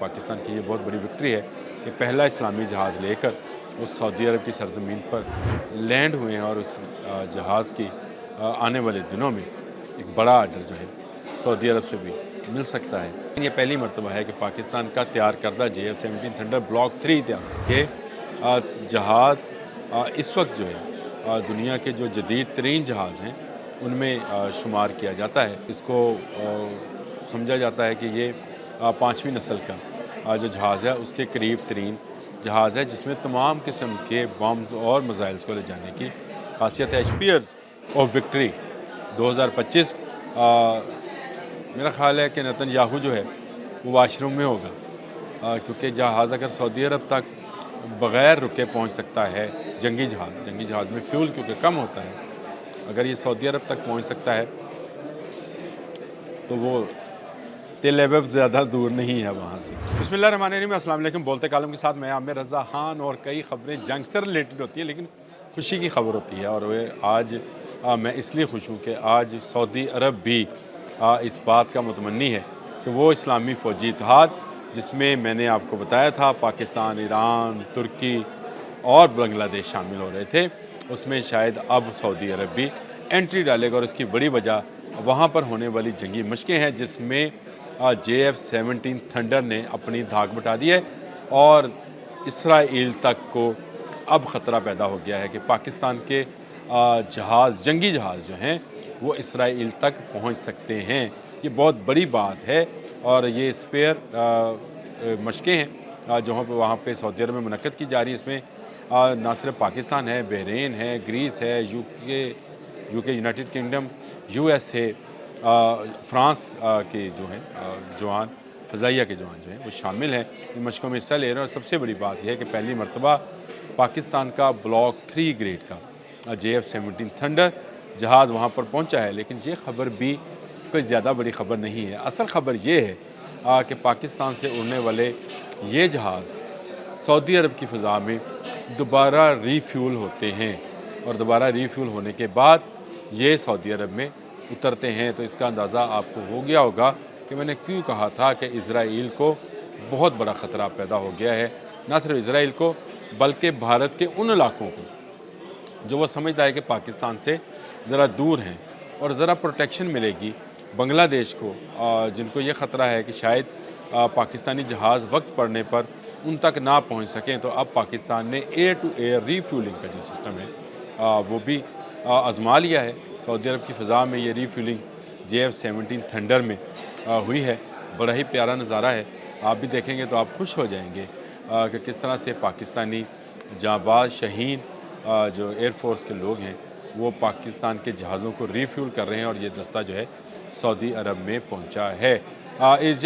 पाकिस्तान की ये बहुत बड़ी विक्ट्री है कि पहला इस्लामी जहाज़ लेकर वो सऊदी अरब की सरजमीन पर लैंड हुए हैं और उस जहाज़ की आने वाले दिनों में एक बड़ा आर्डर जो है सऊदी अरब से भी मिल सकता है। ये पहली मरतबा है कि पाकिस्तान का तैयार करदा JF-17 थंडर ब्लॉक 3 तैयार ये जहाज़ इस वक्त जो है दुनिया के जो जदीद तरीन जहाज़ हैं उनमें शुमार किया जाता है। इसको समझा जाता है कि ये पाँचवीं नस्ल का जो जहाज़ है उसके करीब तरीन जहाज़ है जिसमें तमाम किस्म के बम्स और मिसाइल्स को ले जाने की खासियत है। स्पीयर्स ऑफ विक्ट्री 2025 मेरा ख्याल है कि नेतन्याहू जो है वो वाशरूम में होगा क्योंकि जहाज़ अगर सऊदी अरब तक बग़ैर रुके पहुंच सकता है जंगी जहाज़ में फ्यूल क्योंकि कम होता है, अगर ये सऊदी अरब तक पहुंच सकता है तो वो तेल अवीव ज़्यादा दूर नहीं है वहाँ से। बिस्मिल्लाहिर्रहमानिर्रहीम, अस्सलाम वालेकुम। बोलते कालम के साथ मैं आमिर रज़ा खान और कई ख़बरें जंग से रिलेटेड होती है लेकिन खुशी की खबर होती है और वे आज मैं इसलिए खुश हूँ कि आज सऊदी अरब भी इस बात का मुतमन्नी है कि वो इस्लामी फ़ौजी इत्तेहाद जिसमें मैंने आपको बताया था पाकिस्तान, ईरान, तुर्की और बांग्लादेश शामिल हो रहे थे, उसमें शायद अब सऊदी अरब भी एंट्री डालेगा और इसकी बड़ी वजह वहाँ पर होने वाली जंगी मशकें हैं जिसमें JF-17 थंडर ने अपनी धाक बटा दी है और इसराइल तक को अब ख़तरा पैदा हो गया है कि पाकिस्तान के जंगी जहाज़ जो हैं वो इसराइल तक पहुंच सकते हैं। ये बहुत बड़ी बात है और ये स्पेयर मशकें हैं जो वहाँ पे सऊदी अरब में मुनक्कद की जा रही है। इसमें ना सिर्फ पाकिस्तान है, बहरीन है, ग्रीस है, UK United kingdom, USA, France के जो हैं जवान फ़ज़ाइया के जवान जो हैं वो शामिल हैं, इन मशकों में हिस्सा ले रहे हैं। और सबसे बड़ी बात यह है कि पहली मरतबा पाकिस्तान का ब्लॉक 3 ग्रेड का JF-17 थंडर जहाज़ वहाँ पर पहुँचा है। लेकिन ये ख़बर भी कोई ज़्यादा बड़ी ख़बर नहीं है। असल ख़बर ये है कि पाकिस्तान से उड़ने वाले ये जहाज़ सऊदी अरब की फ़ज़ा में दोबारा रीफ्यूल होते हैं और दोबारा रीफ्यूल होने के बाद ये सऊदी अरब में उतरते हैं। तो इसका अंदाज़ा आपको हो गया होगा कि मैंने क्यों कहा था कि इज़राइल को बहुत बड़ा ख़तरा पैदा हो गया है। ना सिर्फ इज़राइल को बल्कि भारत के उन इलाकों को जो वो समझता है कि पाकिस्तान से ज़रा दूर हैं और ज़रा प्रोटेक्शन मिलेगी बांग्लादेश को, जिनको ये ख़तरा है कि शायद पाकिस्तानी जहाज़ वक्त पड़ने पर उन तक ना पहुंच सकें। तो अब पाकिस्तान ने एयर टू एयर रीफ्यूलिंग का जो सिस्टम है वो भी आज़मा लिया है। सऊदी अरब की फ़ज़ा में ये रीफ्यूलिंग JF-17 थंडर में हुई है। बड़ा ही प्यारा नज़ारा है, आप भी देखेंगे तो आप खुश हो जाएंगे कि किस तरह से पाकिस्तानी जांबाज शहीन जो एयरफोर्स के लोग हैं वो पाकिस्तान के जहाज़ों को रीफ्यूल कर रहे हैं और ये दस्ता जो है सऊदी अरब में पहुंचा है। इस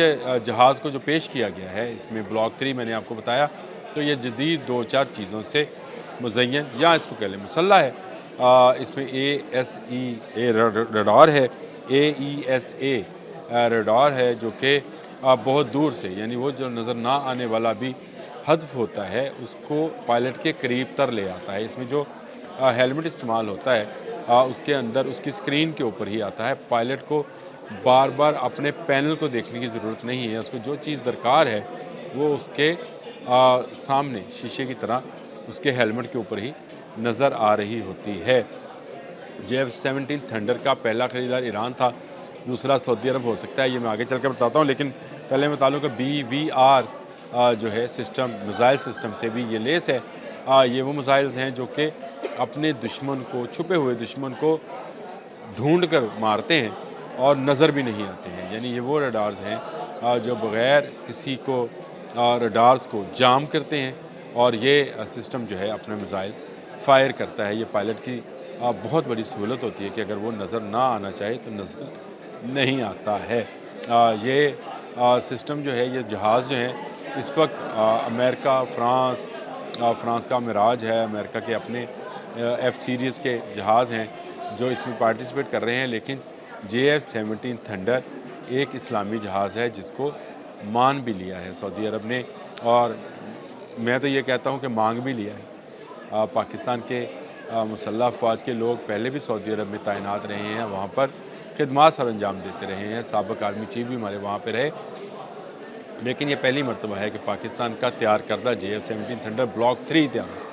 जहाज़ को जो पेश किया गया है इसमें ब्लॉक 3 मैंने आपको बताया, तो ये जदीद 2-4 चीज़ों से मुज़य्यन या इसको कह लें मुसल्लह है। इसमें AESA रडार है, AESA रडार है जो कि बहुत दूर से यानी वो जो नज़र ना आने वाला भी हदफ होता है उसको पायलट के करीब तर ले आता है। इसमें जो हेलमेट इस्तेमाल होता है उसके अंदर उसकी स्क्रीन के ऊपर ही आता है। पायलट को बार बार अपने पैनल को देखने की ज़रूरत नहीं है, उसको जो चीज़ दरकार है वो उसके सामने शीशे की तरह उसके हेलमेट के ऊपर ही नज़र आ रही होती है। JF-17 थंडर का पहला ख़रीदार ईरान था, दूसरा सऊदी अरब हो सकता है, ये मैं आगे चल कर बताता हूँ। लेकिन पहले मैं बता लूँ कि BVR जो है सिस्टम मिसाइल सिस्टम से भी ये लेस है। ये वो मिसाइल्स हैं जो कि अपने दुश्मन को, छुपे हुए दुश्मन को ढूंढ कर मारते हैं और नज़र भी नहीं आते हैं। यानी ये वो रडार्स हैं जो बग़ैर किसी को रडार्स को जाम करते हैं और ये सिस्टम जो है अपना मिसाइल फायर करता है। ये पायलट की बहुत बड़ी सहूलत होती है कि अगर वो नज़र ना आना चाहे तो नज़र नहीं आता है। ये सिस्टम जो है, ये जहाज़ जो हैं इस वक्त अमेरिका, फ्रांस का मिराज है, अमेरिका के अपने F सीरीज़ के जहाज़ हैं जो इसमें पार्टिसिपेट कर रहे हैं। लेकिन JF-17 थंडर एक इस्लामी जहाज़ है जिसको मान भी लिया है सऊदी अरब ने, और मैं तो ये कहता हूँ कि मांग भी लिया है। पाकिस्तान के मुसल्लह अफवाज के लोग पहले भी सऊदी अरब में तैनात रहे हैं, वहाँ पर खिदमत सर अंजाम देते रहे हैं, साबिक़ आर्मी चीफ भी हमारे वहाँ पे रहे। لیکن یہ پہلی مرتبہ ہے کہ پاکستان کا تیار کردہ JF-17 تھنڈر بلاک 3 تیار ہے۔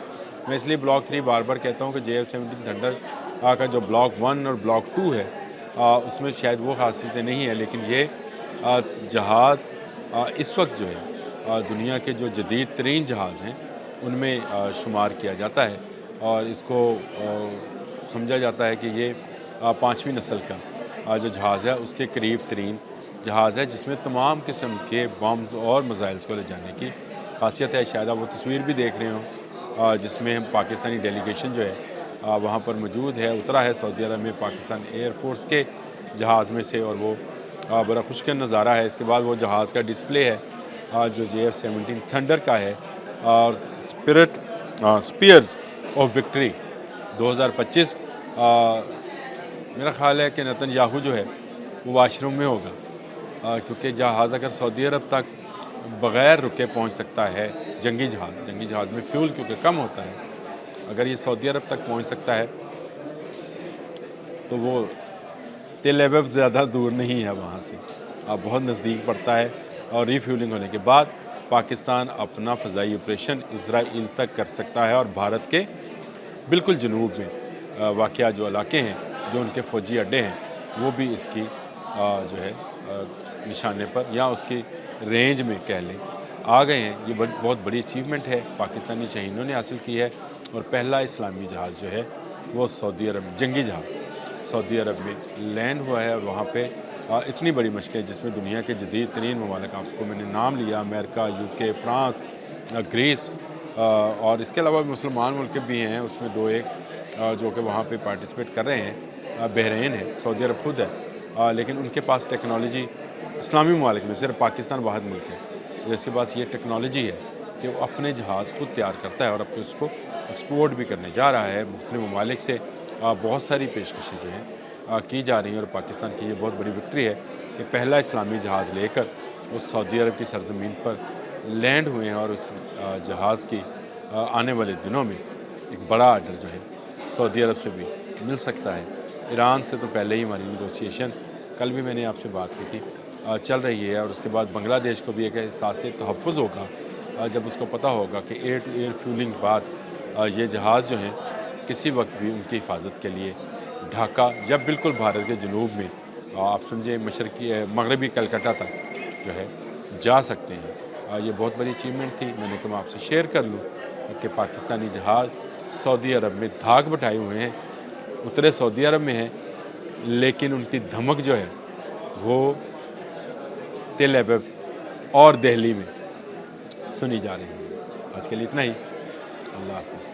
میں اس لیے بلاک 3 بار بار کہتا ہوں کہ JF-17 تھنڈر کا جو بلاک 1 اور بلاک 2 ہے اس میں شاید وہ خاصیتیں نہیں ہیں، لیکن یہ جہاز اس وقت جو ہے دنیا کے جو جدید ترین جہاز ہیں ان میں شمار کیا جاتا ہے، اور اس کو سمجھا جاتا ہے کہ یہ 5ویں نسل کا جو جہاز ہے اس کے قریب ترین جہاز ہے، جس میں تمام قسم کے بمز اور میزائلز کو لے جانے کی خاصیت ہے۔ شاید آپ وہ تصویر بھی دیکھ رہے ہوں جس میں ہم پاکستانی ڈیلیگیشن جو ہے وہاں پر موجود ہے، اترا ہے سعودی عرب میں پاکستان ایئر فورس کے جہاز میں سے، اور وہ بڑا خوشگوار نظارہ ہے۔ اس کے بعد وہ جہاز کا ڈسپلے ہے جو JF-17 تھنڈر کا ہے، اور اسپیئرز آف وکٹری 2025 میرا خیال ہے کہ نتن یاہو جو ہے وہ واش روم میں ہوگا، کیونکہ جہاز اگر سعودی عرب تک بغیر رکے پہنچ سکتا ہے، جنگی جہاز میں فیول کیونکہ کم ہوتا ہے، اگر یہ سعودی عرب تک پہنچ سکتا ہے تو وہ تل ایبب زیادہ دور نہیں ہے وہاں سے، بہت نزدیک پڑتا ہے، اور ری فیولنگ ہونے کے بعد پاکستان اپنا فضائی آپریشن اسرائیل تک کر سکتا ہے، اور بھارت کے بالکل جنوب میں واقع جو علاقے ہیں، جو ان کے فوجی اڈے ہیں، وہ بھی اس کی جو ہے نشانے پر یا اس کی رینج میں کہہ لیں آ گئے ہیں۔ یہ بہت بڑی اچیومنٹ ہے پاکستانی شہینوں نے حاصل کی ہے، اور پہلا اسلامی جہاز جو ہے وہ سعودی عرب جنگی جہاز سعودی عرب میں لینڈ ہوا ہے، اور وہاں پہ اتنی بڑی مشقیں جس میں دنیا کے جدید ترین ممالک آپ کو میں نے نام لیا، امریکہ، UK، فرانس، گریس، اور اس کے علاوہ مسلمان ملک بھی ہیں اس میں 2-1 جو کہ وہاں پہ پارٹیسپیٹ کر رہے ہیں۔ بحرین ہے، سعودی عرب خود ہے، لیکن ان کے پاس ٹیکنالوجی اسلامی ممالک میں صرف پاکستان واحد ملک ہے جس کے پاس یہ ٹیکنالوجی ہے کہ وہ اپنے جہاز خود تیار کرتا ہے، اور اب اس کو ایکسپورٹ بھی کرنے جا رہا ہے مختلف ممالک سے۔ بہت ساری پیشکشیں جو ہیں کی جا رہی ہیں، اور پاکستان کی یہ بہت بڑی وکٹری ہے کہ پہلا اسلامی جہاز لے کر وہ سعودی عرب کی سرزمین پر لینڈ ہوئے ہیں، اور اس جہاز کی آنے والے دنوں میں ایک بڑا آرڈر جو ہے سعودی عرب سے بھی مل سکتا ہے۔ ایران سے تو پہلے ہی ہماری نیگوسیشن، کل بھی میں نے آپ سے بات کی تھی، چل رہی ہے، اور اس کے بعد بنگلہ دیش کو بھی ایک احساس تحفظ ہوگا جب اس کو پتہ ہوگا کہ ایئر ٹو ایئر فیولنگ بعد یہ جہاز جو ہیں کسی وقت بھی ان کی حفاظت کے لیے ڈھاکہ جب بالکل بھارت کے جنوب میں آپ سمجھیں مغربی کلکتہ تک جو ہے جا سکتے ہیں۔ یہ بہت بڑی اچیومنٹ تھی، میں نے کہا میں آپ سے شیئر کر لوں کہ پاکستانی جہاز سعودی عرب میں دھاک بٹھائے ہوئے ہیں، اترے سعودی عرب میں ہیں، لیکن ان کی دھمک جو ہے وہ تل ایبب اور دہلی میں سنی جا رہی ہے۔ آج کے لیے اتنا ہی، اللہ حافظ۔